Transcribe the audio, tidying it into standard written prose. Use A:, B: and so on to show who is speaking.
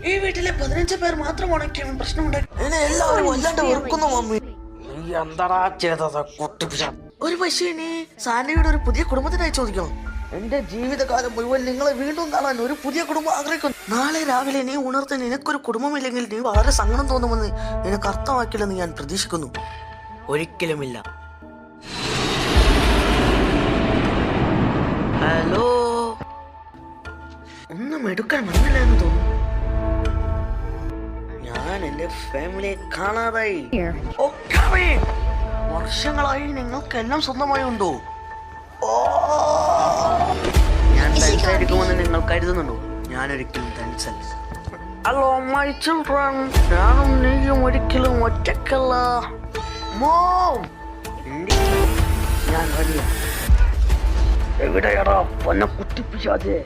A: ഈ വീട്ടിലെ 15 പേർ മാത്രമാണ് പ്രശ്നമുണ്ടായി.
B: എന്നെ എല്ലാവരും വല്ലാണ്ട് വെറുക്കുന്നു മമ്മി.
C: നീ എന്താടാ ചെയ്തത് കുട്ടിപ്പിച്ച?
B: ഒരു പക്ഷേ നീ സാൻഡയുടെ ഒരു പുതിയ കുടുംബത്തിനായി ചോദിക്കണം. എന്റെ ജീവിതകാലം മുഴുവൻ നിങ്ങളെ വീണ്ടും കാണാൻ ഒരു പുതിയ കുടുംബം ആഗ്രഹിക്കുന്നു. നാളെ രാവിലെ നീ ഉണർത്ത് നിനക്കൊരു കുടുംബമില്ലെങ്കിൽ നീ വളരെ സങ്കടം തോന്നുമെന്ന് നിനക്ക് അർത്ഥമാക്കില്ലെന്ന് ഞാൻ പ്രതീക്ഷിക്കുന്നു. ഒരിക്കലുമില്ല. ഹലോ, ഒന്നും എടുക്കാൻ വന്നില്ല എന്ന് തോന്നുന്നു. ഞാൻ എന്റെ ഫാമിലിയെ കാണാതായി. വർഷങ്ങളായി നിങ്ങൾക്കെല്ലാം സ്വന്തമായി ഉണ്ടോ? ഞാൻ തനിച്ചായിരിക്കുമെന്ന് നിങ്ങൾ കരുതുന്നുണ്ടോ? ഞാനൊരിക്കലും തനിച്ചല്ല. ഹലോ മൈ ചിൽഡ്രൻ, ഞാനും നീയും ഒരിക്കലും ഒറ്റക്കല്ല. മോം, ഞാൻ റെഡിയാ. എവിടെയാടാ പൊന്നെ കുട്ടിപ്പിച്ചാതെ?